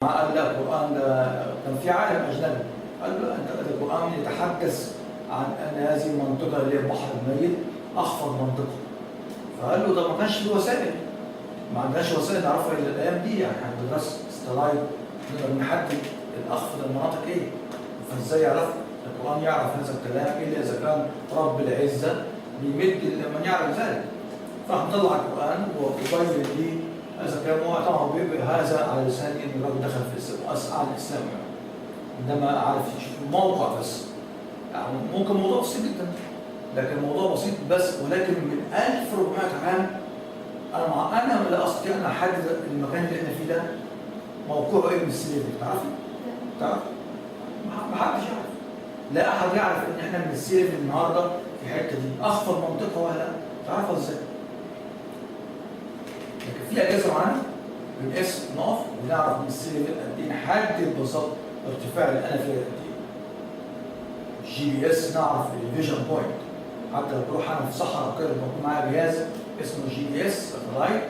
قال لا القرآن ده كان في عالم أجنبي قال له أنت القرآن يتحدث عن أن هذه المنطقة اللي هي البحر الميت أخفض منطقة. فقال له ده ما كانش في وسائل، ما عندناش وسائل نعرفها إلا الأيام دي، يعني احنا بندرس ستلايد نقدر نحدد الأخفض المناطق إيه. فإزاي يعرف القرآن يعرف هذا الكلام إلا إذا كان رب العزة بيمد من يعرف ذلك. فنطلع القرآن ويبين لي هذا الكلام. هو طبعا بيبقى هذا على لسان إن الراجل دخل في الإسلام وأسعى الإسلام يعني. عندما أعرف يشوف الموقع بس يعني ممكن موضوع بسيط جدا، لكن موضوع بسيط بس ولكن من 1400 عام أنا لا أستطيع أن أحدد المكان اللي إحنا فيه ده موقعه إيه من السليم. تعرفي؟ تعرف؟ ما حدش يعرف. لا أحد يعرف إن إحنا من السليم النهارده في الحتة دي أخفض منطقة ولا لا؟ تعرفها إزاي؟ لكن في أجهزة معانا بنقيس نقف ونعرف من السلم قد إيه، نحدد بالظبط ارتفاع اللي أنا فيها قد إيه. GPS نعرف الفيجن بوينت، حتى لو بروح أنا في صحراء كده بكون معايا جهاز اسمه GPS ساتلايت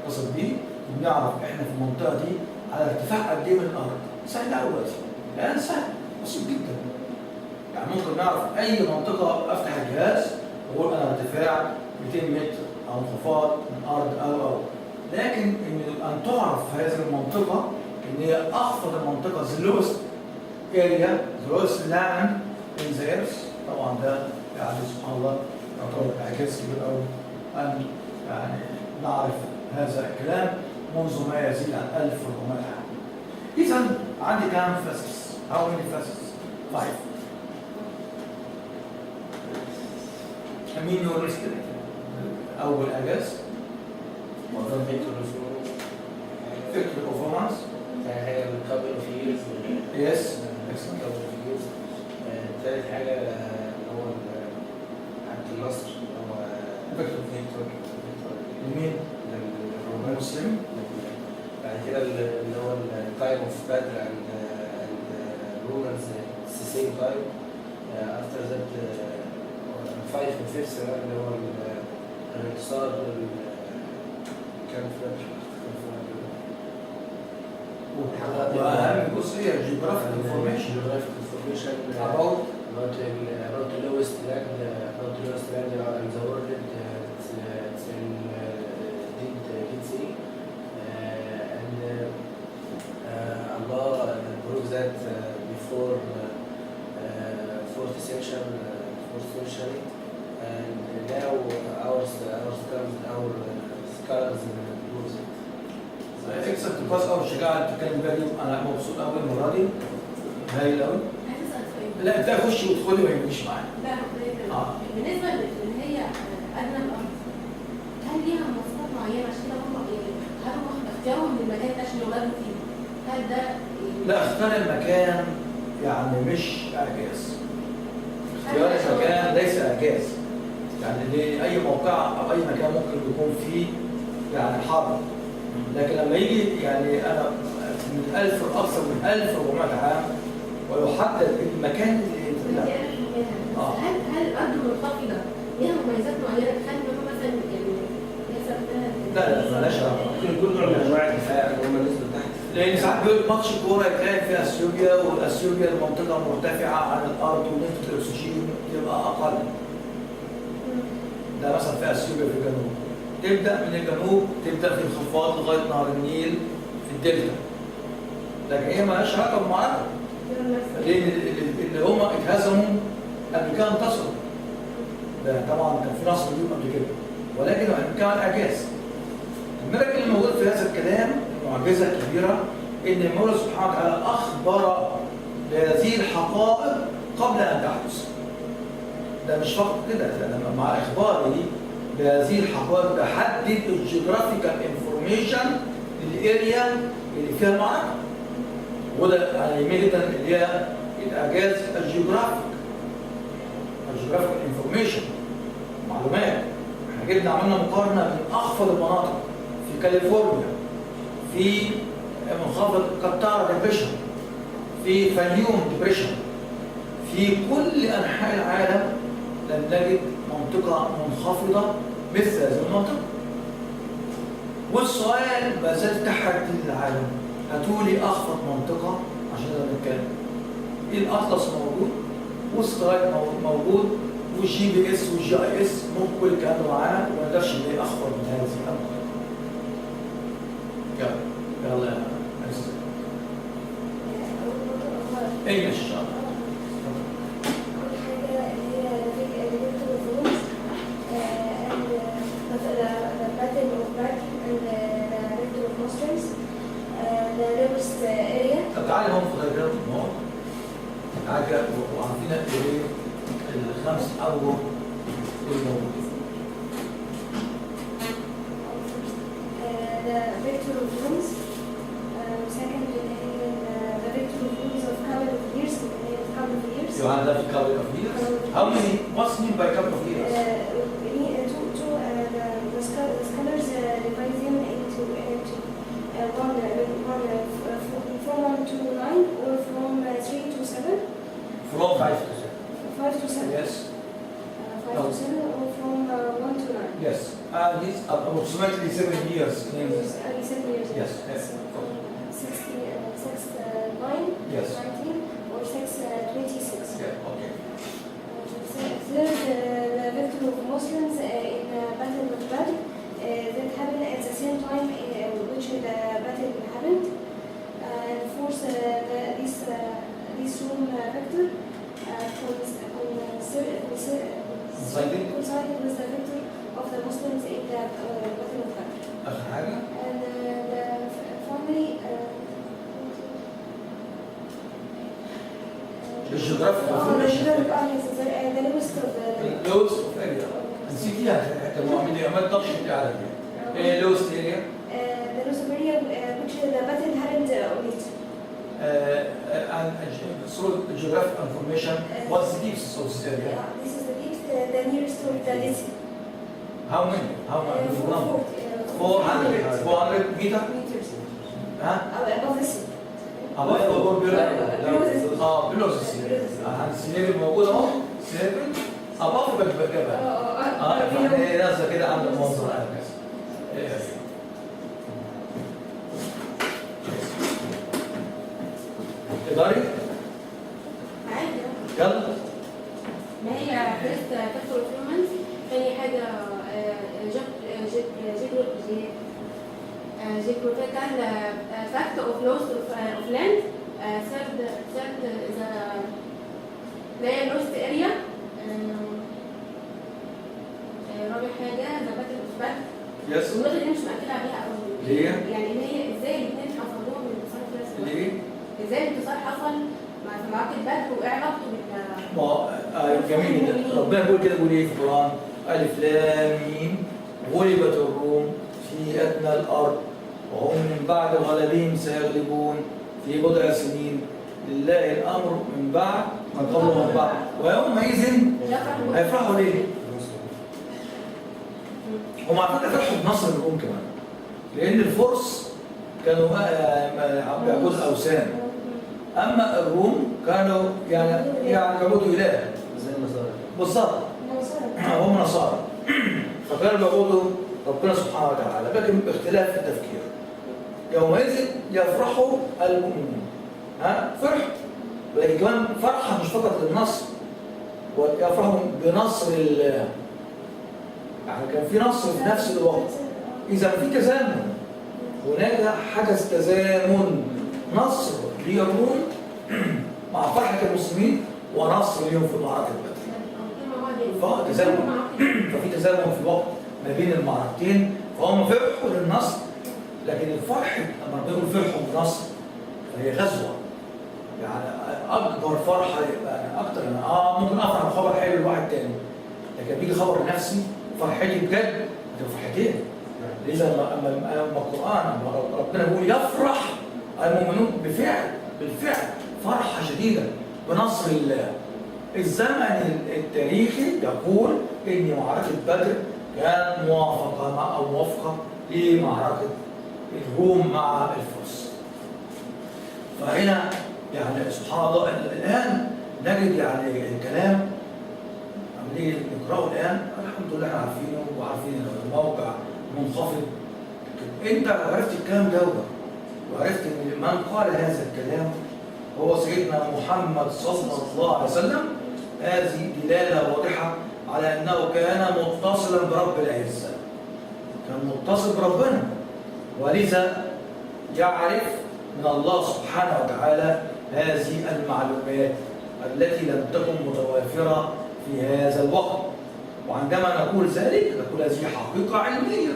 اتصل بيه وبنعرف إحنا في المنطقة دي على ارتفاع قد إيه من الأرض. سهل أوي دلوقتي، الآن سهل بسيط جدا. يعني ممكن نعرف أي منطقة أفتح الجهاز وأقول أنا ارتفاع 200 متر أو انخفاض من الأرض أو لكن أن تعرف هذه المنطقة إن هي أخفض المنطقة the lowest area the lowest land in the earth. طبعا ده يعني سبحان الله يعتبر إعجاز كبير أوي أن يعني نعرف هذا الكلام منذ ما يزيد عن 1400 عام. إذا عندي كام فاسس؟ How many facets? 5. مين يقول لي أول إعجاز؟ موضوع Victory performance. حاجة من couple of years. Yes. couple of years. ثالث حاجة هو عبد النصر هو فيكتور. لمين؟ للمسلم. بعد كده اللي هو time of battle and Romans the same time. After that 5 and 5 اللي هو الانتصار كان في وأهم جزئية geographic information about the lowest land in the world. It's in Dead Sea, and Allah proves that before 4th century, and now our scholars proves it. اكسبت بس أول شجاعة تتكلم بيها اليوم. أنا مبسوط أوي المرة دي، هايل أوي. لا أنت خشي وادخلي ما يجيش معايا. لا بالنسبة للي هي أدنى الأرض، هل ليها مواصفات معينة عشان كده هم هل هم اختيارهم للمكان ده عشان يولدوا فيه؟ هل ده لا اختار المكان يعني مش إعجاز. اختيار المكان ليس إعجاز. يعني أي موقع أو أي مكان ممكن يكون فيه يعني حرب. لكن لما يجي يعني أنا من أكثر من 1400 عام ويحدد المكان اللي هل الأرض المنخفضة ليها مميزات معينة تخلي منهم مثلا يعني يحصل لا مالهاش علاقة. كل نوع من أنواع الدفاع اللي هم نزلوا تحت. لأن ساعات بيقول ماتش الكورة يتلعب في أثيوبيا، والأثيوبيا المنطقة مرتفعة عن الأرض ونسبة الأكسجين تبقى أقل. ده مثلا في أثيوبيا في الجنوب. تبدأ من الجنوب تبدأ في انخفاض لغاية نهر النيل في الدلتا. لكن هي مالهاش علاقة بالمعركة. لأن اللي هم اتهزموا قبل كده انتصروا. ده طبعا كان في نصر ليهم قبل كده، ولكن كان إعجاز. الملك اللي موجود في هذا الكلام معجزة كبيرة إن المولى سبحانه وتعالى أخبر بهذه الحقائق قبل أن تحدث. ده مش فقط كده، ده مع إخباره بهذه الحقائق بحدد الجيوغرافيكال انفورميشن للاريا اللي فيها المعركة. وده يعني يهمني جدا اللي هي الإعجاز الجيوغرافيك انفورميشن، معلومات. احنا جبنا عملنا مقارنة بين أخفض المناطق في كاليفورنيا، في منخفض قطارة ديبريشن، في فاليوم ديبريشن، في كل أنحاء العالم لم نجد منطقة منخفضة مثل هذه المنطقة. والسؤال ما زال تحدي للعالم، هاتوا لي اخفض منطقه عشان نقدر نتكلم. الاطلس موجود، والسكاي موجود، والجي بي اس والجي اي اس، ممكن كل الكلام ده معانا وما نقدرش نلاقي اخفض من هذه الامر. يلا يا استاذ. ايه ماشي ان شاء الله. أول حاجة اللي هي الفيكتور فلوس the pattern of vacuum and the vector of muscles, the lowest area. طب تعالى هم في غيرات النقط. تعالى كده وعارفين ايه الخمس اوجه الموجودين. The vector of rooms. Second اللي هي the vector of rooms of couple of years, اللي هي couple of years. يبقى ده في couple of years. How many? What's mean by couple of years? The scholars divide them into one from 1 to 9 or from 3 to 7. From 5 to 7. 5 to 7. Yes. 5 to 7 or from 1 to 9. Yes. And it's approximately 7 years. Only 7 years. Yes. Yes. So, 6 9, Yes. 19 or 6 26. Yeah. Okay. Third, the vector of Muslims in Battle of Badr that happened at the same time which the battle happened. And fourth, this room vector coincided with the vector of the Muslims in the Battle of Badr. آخر حاجة. And finally, الجغرافيا. the lowest of the لوست اوف اريا. نسيتيها حتى المعامل دي عملت طرش في العالم. ايه لوست اريا؟ the lowest area which the battle happened on it. And through geographic information, what's the depth of this area? This is the deepest, the nearest to the Dead Sea. How many? How many? 400 meter? meters. ها؟ Above the sea. above or below? Below the sea. below the sea. السليب موجود اهو، سليب above الجبل. فاحنا نازله كده عند المنظر هكذا. تقدري؟ عادي. يلا. ما هي فيرست فاكتور اوف هيومنز، ثاني حاجه جيوغرافيكال فاكت اوف لوس اوف لاند، ثيرد ذا اللي هي لوست اريا، رابع حاجه ذا باتل اوف بات. يس. النقطه دي مش مأكدة عليها قوي. ليه؟ يعني ان هي ازاي الاثنين حصلوهم الانتصار في نفس الوقت؟ ليه؟ ازاي الانتصار حصل في معركه بدر وايه علاقته ما هو جميل جدا. ربنا بيقول كده، بيقول ايه في القرآن؟ ألف لام ميم غلبت الروم في أدنى الأرض وهم من بعد غلبهم سيغلبون في بضع سنين لله الأمر من بعد من قبل ومن بعد ويومئذ هيفرحوا ليه؟ هم على فكرة فرحوا بنصر الروم كمان، لأن الفرس كانوا بيعبدوا الأوثان، أما الروم كانوا يعني بيعبدوا إله زي النصارى بالظبط. هم نصارى فكانوا بيعبدوا ربنا سبحانه وتعالى، لكن باختلاف في التفكير. يومئذ يفرحوا المؤمنون. فرح، ولكن كمان فرحة مش فقط للنصر، ويفرحوا بنصر الله. يعني كان في نصر في نفس الوقت. إذا في تزامن، هناك حدث تزامن، نصر للروم مع فرحة المسلمين ونصر لهم في معركة بدر. ففي تزامن في الوقت ما بين المعركتين، فهم فرحوا للنصر، لكن الفرح لما بيقولوا فرحوا بالنصر فهي غزوة. يعني أكبر فرحة، يعني أكتر ممكن أفرح بخبر حلو لواحد تاني، لكن بيجي خبر نفسي فرحتي بجد هتبقى فرحتين. لذا أما القرآن ربنا بيقول يفرح المؤمنون بالفعل فرحة شديدة بنصر الله. الزمن التاريخي يقول إن معركة بدر كان موافقة لمعركة الروم مع الفرس. فهنا يعني سبحان الله الآن نجد يعني الكلام عملية نقرأه الآن الحمد لله احنا عارفينه وعارفين الموقع منخفض. انت عرفت الكلام ده وعرفت ان من قال هذا الكلام هو سيدنا محمد صلى الله عليه وسلم. هذه دلالة واضحة على أنه كان متصلا برب العزة، كان متصل بربنا، ولذا يعرف من الله سبحانه وتعالى هذه المعلومات التي لم تكن متوافرة في هذا الوقت. وعندما نقول ذلك نقول هذه حقيقة علمية،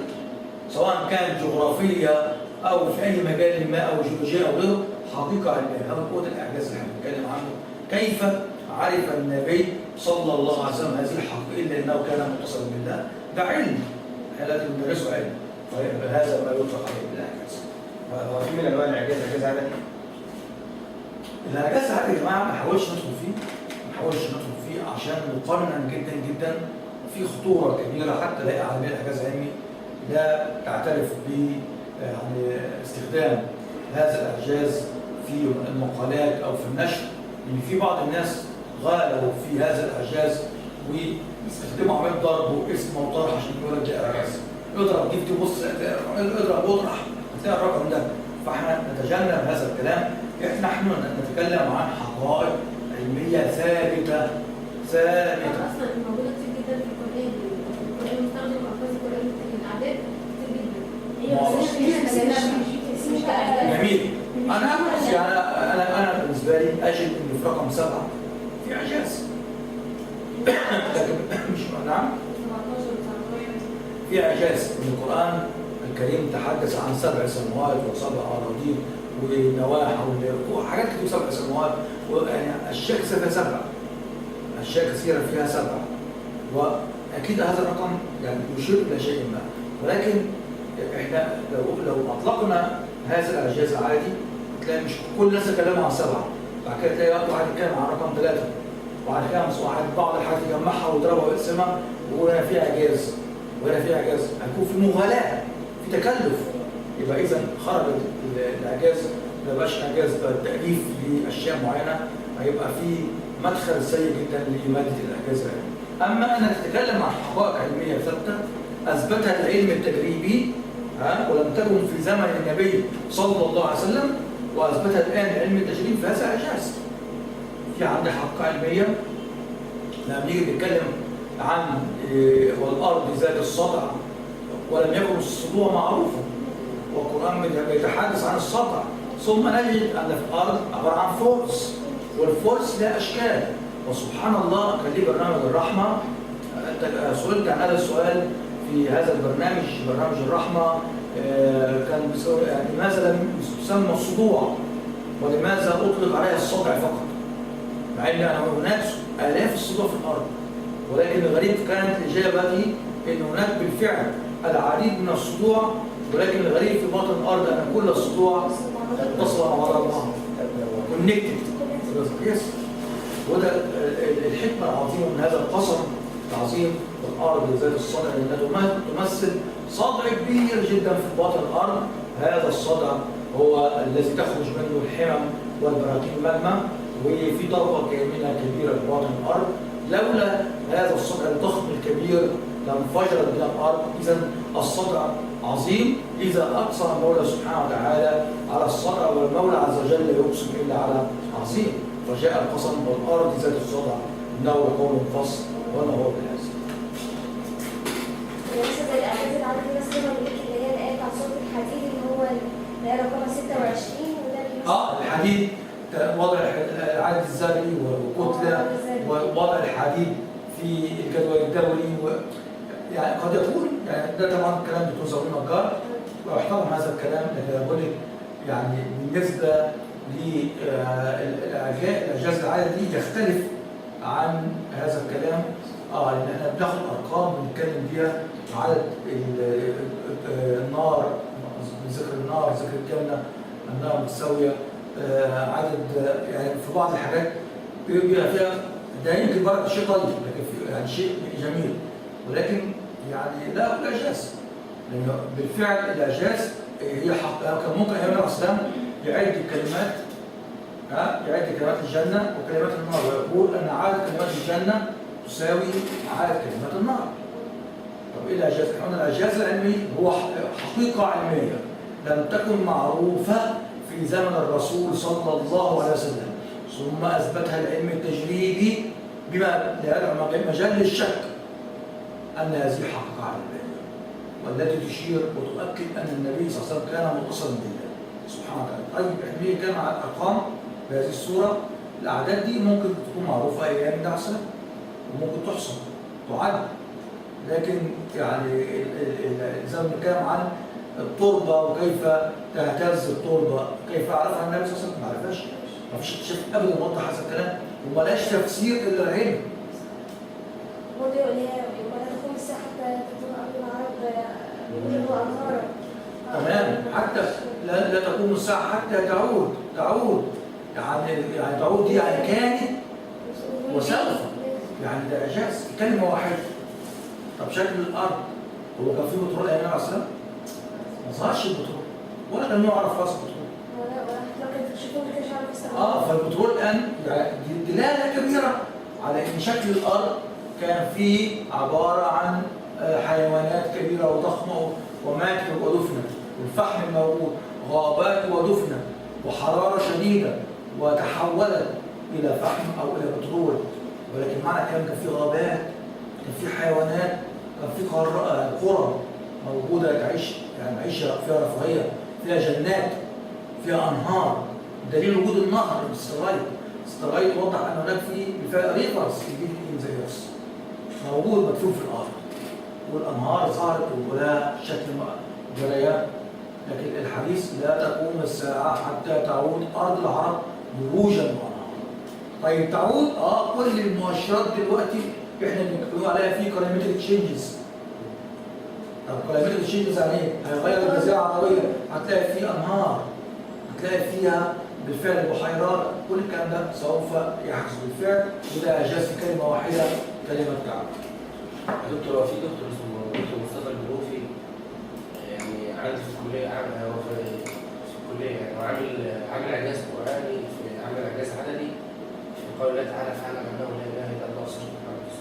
سواء كانت جغرافية أو في أي مجال ما أو جيولوجيا أو غيره، حقيقة علمية. هذا قوة الإعجاز اللي بنتكلم عنه. كيف عرف النبي صلى الله عليه وسلم هذه الحقيقة إلا أنه كان متصلا بالله؟ ده علم، الذي ندرسه علم، فهذا ما يطلق عليه بالإعجاز. وفي من انواع الاعجاز اعجاز عددي؟ الإعجاز عادي يا جماعة، ما نحاولش ندخل فيه عشان مقنن جدا جدا، في خطورة كبيرة. حتى لا عالمية الإعجاز العلمي لا تعترف ب يعني استخدام هذا الإعجاز في المقالات أو في النشر، لأن في بعض الناس غالوا في هذا الإعجاز ويستخدموا عملية ضرب واسم وطرح عشان يقول لك ده إعجاز. اضرب دي تبص، اضرب واطرح هتلاقي الرقم ده. فاحنا نتجنب هذا الكلام. نحن نتكلم عن حقائق علمية ثابتة. اصلا موجوده كتير جدا في القران، مستخدم الفاظ القران في الاعداد كتير جدا. جميل. انا بالنسبه لي اجد ان في رقم 7 في اعجاز. لكن مش نعم في اعجاز. القران الكريم تحدث عن 7 سماوات و7 اراضين ونواح وحاجات كتير، 7 سماوات، ويعني اشياء كثيره فيها 7، اشياء كثيره فيها 7، واكيد هذا الرقم يعني يشير الى شيء ما. ولكن احنا لو اطلقنا هذا الاعجاز العادي تلاقي مش كل الناس يتكلموا عن 7، بعد كده تلاقي واحد يتكلم عن رقم 3، وبعد كده واحد بعض الحاجات يجمعها ويضربها ويقسمها ويقول هنا في اعجاز وهنا في اعجاز. هيكون في مغالاه، في تكلف. يبقى اذا خرج الاعجاز ما يبقاش اعجاز تاليف لاشياء معينه، هيبقى في مدخل سيء جدا لماده الاعجاز العلمي. اما انك تتكلم عن حقائق علميه ثابته اثبتها العلم التجريبي ولم تكن في زمن النبي صلى الله عليه وسلم، واثبتها الان علم التجريب، فهذا اعجاز. في عندي حقائق علميه لما نيجي نتكلم عن والارض ذات الصدع ولم يكن الصدوع معروفا، والقران بيتحدث عن الصدع، ثم نجد ان في الارض عباره عن فرس، والفرس لها اشكال. وسبحان الله كان لي برنامج الرحمه، سئلت عن هذا السؤال في هذا البرنامج، برنامج الرحمه، كان يعني لماذا لم تسمى الصدوع ولماذا اطلق عليها الصدع فقط، مع ان هناك الاف الصدوع في الارض. ولكن الغريب كانت اجابتي ان هناك بالفعل العديد من الصدوع، ولكن الغريب في باطن الارض ان كل الصدوع متصله مع بعضها كونكتد. وده الحكمه العظيمه من هذا القسم العظيم. الارض ذات الصدع التي تمثل صدع كبير جدا في باطن الارض. هذا الصدع هو الذي تخرج منه الحمم والبراكين الماجما، وفي طبقه كامله كبيره في باطن الارض. لولا هذا الصدع الضخم الكبير لانفجرت بها الارض. اذا الصدع عظيم. اذا اقسم المولى سبحانه وتعالى على الصدع، والمولى عز وجل لا يقسم الا على عظيم، فجاء القسم والارض ذات الصدع انه لقول فصل وما هو بالعزيز. مثلا زي الاعجاز العددي مثلا اللي هي الايه بتاع سوره الحديد اللي هو الايه رقم 26 وده الحديد وضع العدد الذري والكتله ووضع الحديد في الجدول الدوري يعني قد يكون يعني ده طبعا كلام دكتور زويل نجار واحترم هذا الكلام، لان بقول لك يعني بالنسبه للاعجاز العددي يختلف عن هذا الكلام. لان احنا بناخد ارقام بنتكلم بيها عدد النار، ذكر النار، ذكر الجنه، النار متساويه، عدد يعني في بعض الحاجات بيبقى فيها ده يمكن برضه شيء طيب، لكن يعني شيء جميل، ولكن يعني لا اعجاز. لان بالفعل الاعجاز هي حق. كان ممكن ايام الاسلام يعد الكلمات، يعد كلمات الجنه وكلمات النار، ويقول ان عدد كلمات الجنه تساوي عدد كلمات النار. طب ايه الاعجاز؟ احنا قلنا الاعجاز العلمي هو حقيقه علميه لم تكن معروفه في زمن الرسول صلى الله عليه وسلم، ثم أثبتها العلم التجريبي بما لا يدع مجال للشك أن هذه حقيقة علمية، والتي تشير وتؤكد أن النبي صلى الله عليه وسلم كان متصلا بالله سبحانه وتعالى. طيب احنا ليه كان على الأرقام بهذه الصورة؟ الأعداد دي ممكن تكون معروفة أيام النعسة وممكن تحصى تعد، لكن يعني زي ما بنتكلم عن التربة وكيف تهتز التربة، كيف عرفها النبي صلى الله عليه وسلم؟ ما عرفهاش، ما فيش اكتشاف ابدا موضح هذا الكلام، وملاش تفسير الا العلم. برضه يقول هي ولا تقوم الساعة حتى تكون أرض العرب يقول هو أنهار. تمام، حتى لا تقوم الساعة حتى تعود يعني تعود دي يعني كانت وسوف، يعني ده إعجاز، كلمة واحدة. طب شكل الأرض هو كان فيه بترول أيام النبي عليه الصلاة والسلام؟ ما ظهرش البترول ولا كان يعرف راس البترول. ولا كان تكشفون ما كانش عارف يستعمل. فالبترول الآن يعني دلالة كبيرة على إن شكل الأرض كان فيه عبارة عن حيوانات كبيرة وضخمة وماتت ودفنت، والفحم موجود، غابات ودفنت، وحرارة شديدة وتحولت إلى فحم أو إلى بترول. ولكن معنى كان فيه غابات، كان فيه حيوانات، كان فيه قرى موجودة تعيش يعني معيشة فيها رفاهية، فيها جنات، فيها أنهار. دليل وجود النهر السترايت وضح أن هناك بالفعل ريفرز في زيرس موجود مدفون في الأرض، والأنهار ظهرت ولها شكل جريان. لكن الحديث لا تقوم الساعة حتى تعود أرض العرب مروجا وأنهار. طيب تعود كل المؤشرات دلوقتي احنا بنقول عليها في كلايماتيك تشينجز. طب كلايماتيك تشينجز يعني ايه؟ هيغير الجزيرة العربية، هتلاقي فيها أنهار، هتلاقي فيها بالفعل البحيرات، كل الكلام ده سوف يحدث بالفعل، وده إعجاز في كلمة واحدة، كلمة كعب. يا دكتور، هو في دكتور اسمه دكتور مصطفى البروفي، يعني عندي في الكلية، هو في الكلية يعني عامل إعجاز قرآني، عامل إعجاز عددي في قول الله تعالى فاعلم أنه لا إله إلا الله سورة محمد في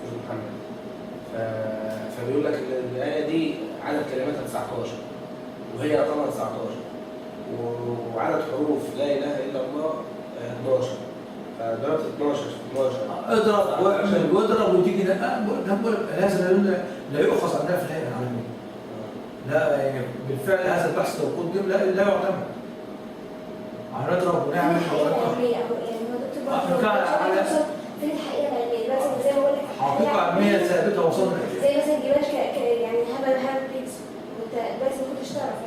سورة محمد. فبيقول لك إن الآية دي عدد كلماتها 19 وهي رقمها 19 وعدد حروف لا إله إلا الله 11. فضربت 12 في 12 اضرب واعمل واضرب وتيجي هذا لا يؤخذ عندنا في الهيئة العالمية. لا يعني بالفعل هذا البحث لو قدم لا يعتمد. هنضرب ونعمل حوالي في الحقيقة العلمية دلوقتي زي ما بقول لك حقيقة علمية ثابتة وصلنا زي مثلا جبال يعني هبل بيتس، وانت دلوقتي ما كنتش تعرف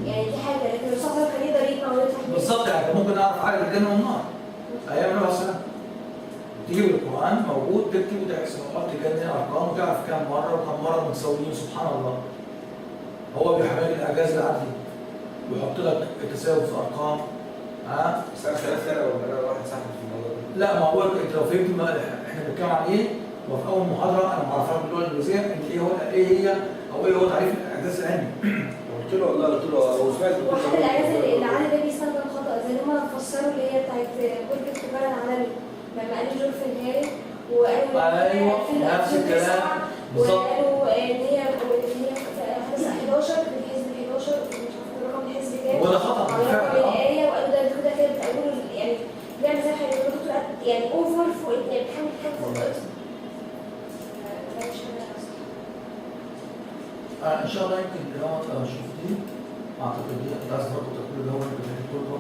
يعني دي حاجة، لكن الصحراء كان ليه طريق معروف بالظبط. يعني ممكن اعرف حاجة الجنة والنار ايام النبي صلى الله عليه وسلم، تجيب القرآن موجود تكتب وتحسب وتحط جنة ارقام وتعرف كم مرة وكم مرة متساويين. سبحان الله، هو بيحمل الاعجاز العدلي ويحط لك التساوي في ارقام. بس انا خلاف انا ولا واحد صاحبي في الموضوع ده. لا، ما هو انت لو فهمت احنا بنتكلم عن ايه، وفي اول محاضره انا معرفها باللغه الانجليزيه ان ايه هي او ايه هو تعريف الاعجاز العلمي. قلت له والله هو سمعت واحد الاعجاز العالمي ده بيستخدم خطا، زي ما فسروا اللي هي بتاعت برج التجاره العالمي لما قالوا جول في الهاري وقالوا ايوه نفس الكلام بالظبط، وقالوا ان هي حدث 11 بالحزب 11 مش عارفه الرقم الحزب كام وده خطا بالفعل. الايه وقالوا ده كده بتقولوا يعني بيعمل زي حاجه الدكتور يعني اوفر فوق، يعني بتحاول فوق الارض. ان شاء الله يمكن لو شفتيه اعتقد دي انت عايز برضه تقول اللي هو اللي بتقول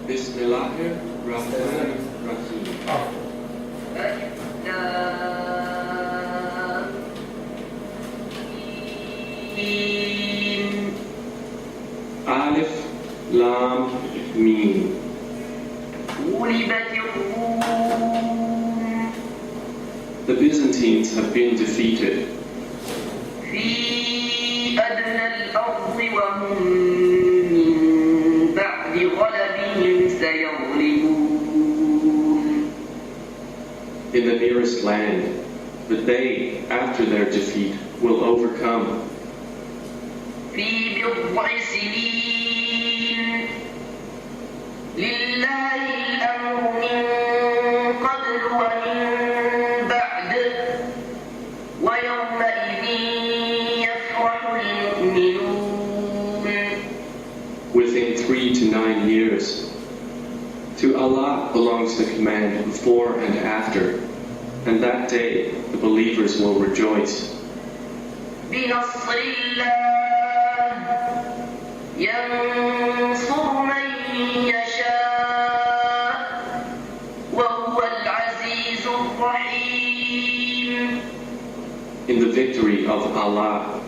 بسم الله الرحمن الرحيم. ألف لام ميم. The Byzantines have been defeated. من بعد غلبهم سيغلبون. In the nearest land, but they, after their defeat, will overcome. في بضع سنين لله الأمر من قبل ومن بعد ويومئذ يفرح المؤمنون. Within 3 to 9 years. To Allah belongs the command before and after, and that day the believers will rejoice. بنصر الله ينصر من يشاء وهو العزيز الرحيم. In the victory of Allah,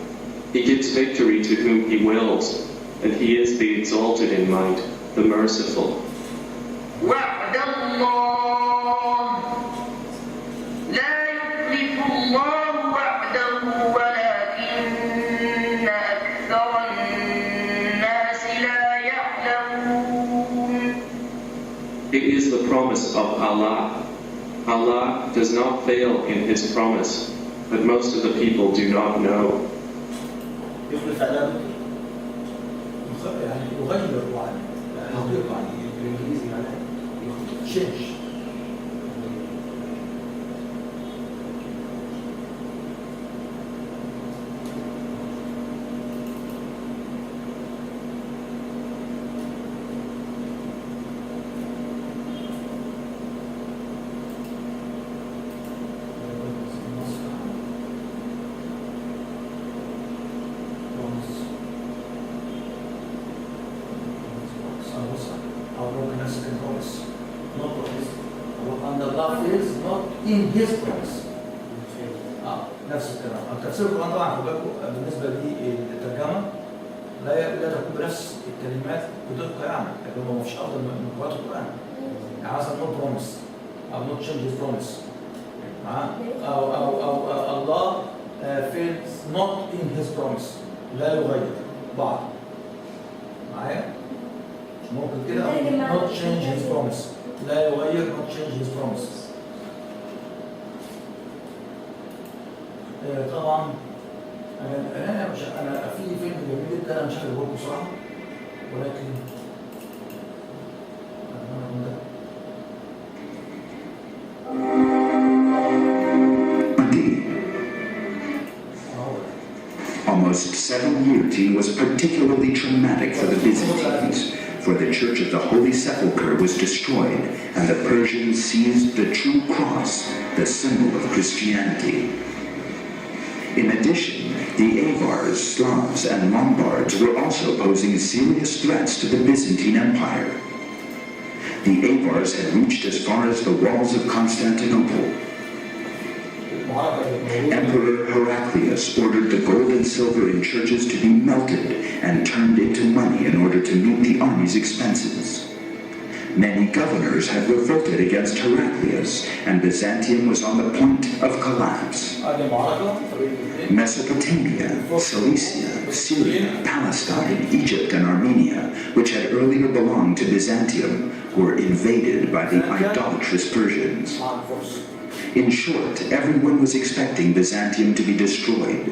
He gives victory to whom He wills, and He is the exalted in might, the merciful. وعد الله لا يخلف الله وعده ولكن أكثر الناس لا يعلمون. It is the promise of Allah. Allah does not fail in His promise, but most of the people do not know. يخلف علامه يعني يغير الوعد حقيقة يعني بالانجليزي معناها change. in his promise. نفس الكلام. تفسير القرآن طبعا خد بالكم بالنسبة للترجمة لا تكون بنفس الكلمات بدقة يعني، لكن هو مش أفضل من قراءة القرآن. يعني مثلا no promise أو not change his promise. أو الله fails not in his promise، لا يغير بعض. معايا؟ ممكن كده not change his promise، لا يغير not change his promise. طبعا انا في فيلم جميل جدا انا مش عارف اقوله بصراحه ولكن Almost 7 was particularly traumatic for the Byzantines, for the Church of the Holy Sepulchre was destroyed and the Persians seized the true cross, the symbol of Christianity. In addition, the Avars, Slavs, and Lombards were also posing serious threats to the Byzantine Empire. The Avars had reached as far as the walls of Constantinople. Emperor Heraclius ordered the gold and silver in churches to be melted and turned into money in order to meet the army's expenses. Many governors had revolted against Heraclius, and Byzantium was on the point of collapse. Mesopotamia, Cilicia, Syria, Palestine, Egypt, and Armenia, which had earlier belonged to Byzantium, were invaded by the idolatrous Persians. In short, everyone was expecting Byzantium to be destroyed.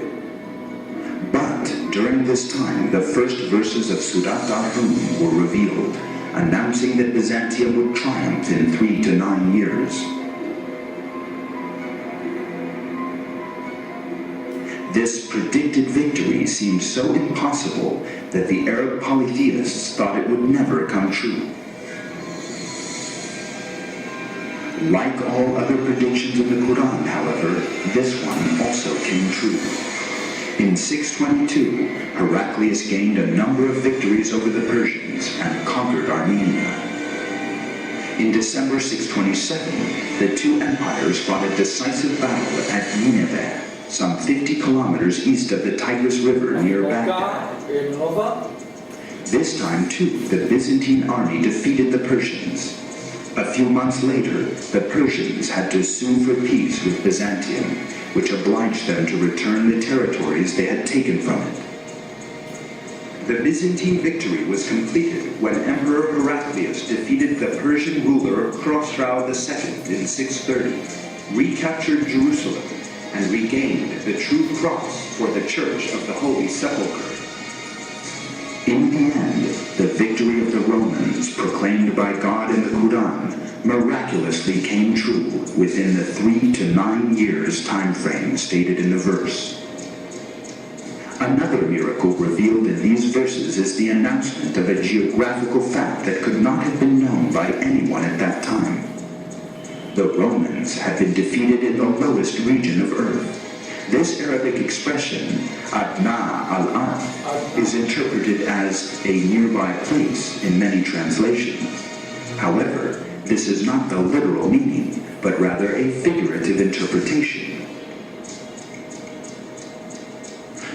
But during this time, the first verses of Surat al-Rum were revealed, announcing that Byzantium would triumph in 3 to 9 years. This predicted victory seemed so impossible that the Arab polytheists thought it would never come true. Like all other predictions of the Quran, however, this one also came true. In 622, Heraclius gained a number of victories over the Persians and conquered Armenia. In December 627, the two empires fought a decisive battle at Nineveh, some 50 kilometers east of the Tigris River near Baghdad. This time, too, the Byzantine army defeated the Persians. A few months later, the Persians had to sue for peace with Byzantium, which obliged them to return the territories they had taken from it. The Byzantine victory was completed when Emperor Heraclius defeated the Persian ruler Khosrau II in 630, recaptured Jerusalem, and regained the true cross for the Church of the Holy Sepulchre. In the end, the victory of the Romans, proclaimed by God in the Quran, miraculously came true within the 3 to 9 years time frame stated in the verse. Another miracle revealed in these verses is the announcement of a geographical fact that could not have been known by anyone at that time. The Romans had been defeated in the lowest region of earth. This Arabic expression, Adna al-Ard, is interpreted as a nearby place in many translations. However, this is not the literal meaning, but rather a figurative interpretation.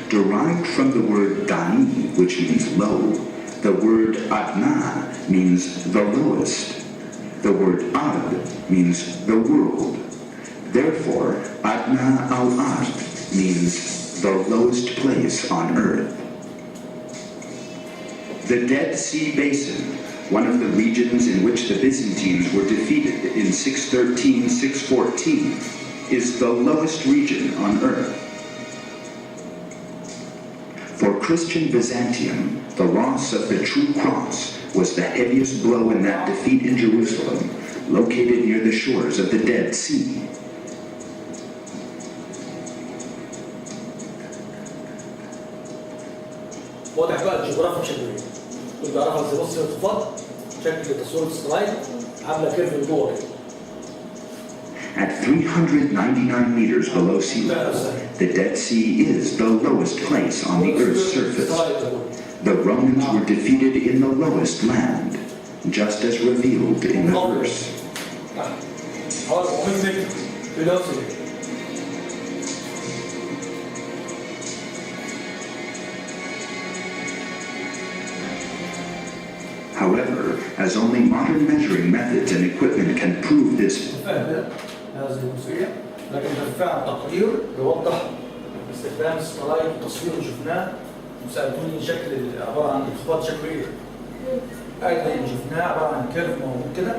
Derived from the word Dani, which means low, the word Adna means the lowest. The word Ad means the world. Therefore, Adna al-Ard means the lowest place on earth. The Dead Sea Basin, one of the regions in which the Byzantines were defeated in 613-614, is the lowest region on earth. For Christian Byzantium, the loss of the true cross was the heaviest blow in that defeat in Jerusalem, located near the shores of the Dead Sea. واضح بقى الجغرافيا شكله ايه؟ كنت بعرفها ازاي. بص الانخفاض شكل تصوير السلايد عامله كيرف لجوه كده. At 399 meters below sea level, the Dead Sea is the lowest place on the Earth's surface. The Romans were defeated in the lowest land, just as revealed in the verse. However, as only modern measuring methods and equipment can prove this, هذه الجزئية، لكن بالفعل تقرير يوضح باستخدام السلايد والتصوير اللي شفناه وسألتوني شكل عبارة عن انخفاض شكله ايه؟ اللي شفناه عبارة عن كيرف موجود كده،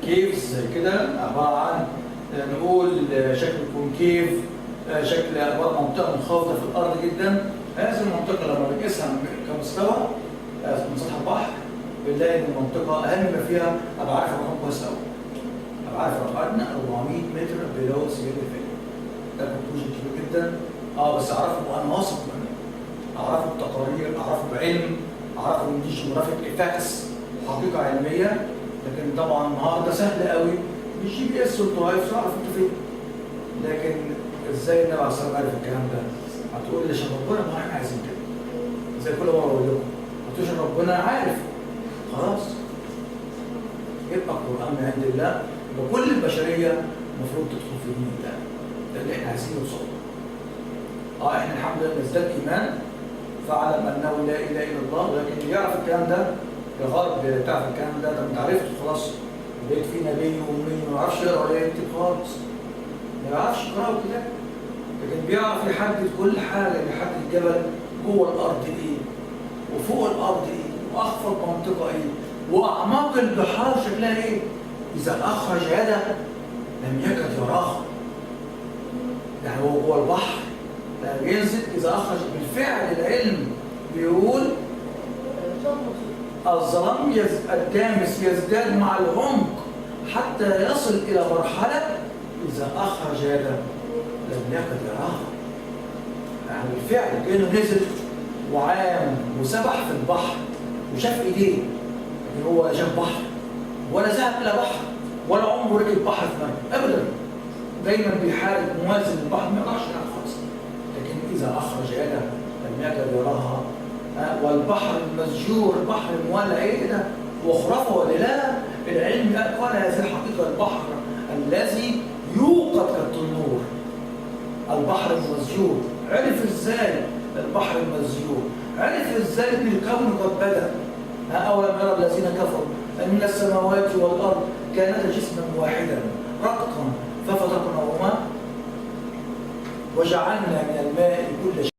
كيفز زي كده، عبارة عن نقول شكل كونكيف، شكل عبارة عن منطقة منخفضة في الأرض جدا. هذه المنطقة لما بنقيسها كمستوى من سطح البحر بنلاقي إن المنطقة أهم ما فيها أبقى عارف الرقم كويس أوي. عارف رقمنا 400 متر بلو سي ال. ده كونكلوجن كبير جدا. بس اعرفه وانا واثق منه. اعرفه بتقارير، اعرفه بعلم، اعرفه ان دي جيوغرافيك افكتس، حقيقه علميه. لكن طبعا النهارده سهل قوي بالجي بي اس والدرايف تعرف انت فين. لكن ازاي النبي عليه الصلاه والسلام عارف الكلام ده؟ هتقول لي عشان ربنا ما احنا عايزين كده. زي كل مره بقول لكم هتقولش ربنا عارف. خلاص. يبقى القران من عند الله. وكل البشريه المفروض تدخل في دين الله. ده اللي احنا عايزين نوصل له. احنا الحمد لله نزداد ايمان فاعلم انه لا اله الا الله، ولكن اللي يعرف الكلام ده الغرب تعرف الكلام ده انت عرفته خلاص. بقيت في نبي وامي ما يعرفش يقرا ولا يكتب خالص. ما يعرفش يقرا وكده. لكن بيعرف يحدد كل حاجه، بيحدد الجبل جوه الارض ايه؟ وفوق الارض ايه؟ واخفض منطقه ايه؟ واعماق البحار شكلها ايه؟ إذا أخرج يده لم يكد يراها. يعني هو جوه البحر لما ينزل إذا أخرج بالفعل العلم بيقول الظلام الدامس يزداد مع العمق حتى يصل إلى مرحلة إذا أخرج يده لم يكد يراها. يعني بالفعل كأنه نزل وعام وسبح في البحر وشاف إيديه، لكن هو لا شاف بحر ولا ذهب إلى بحر ولا عمره ركب بحر في مكة أبدا. دايما بيحارب موازن البحر ما يقدرش يلعب خالص. لكن إذا أخرج يده لم يكد يراها. والبحر المسجور، البحر المولع إيه ده؟ وخرافة ولا لا؟ العلم قال هذه الحقيقة، البحر الذي يوقد كالتنور. البحر المسجور عرف إزاي البحر المسجور؟ عرف إزاي إن الكون قد بدأ؟ أولم يرى الذين كفروا أن السماوات والأرض كانتا جسما واحدا رتقا ففتقناهما وجعلنا من الماء كل شيء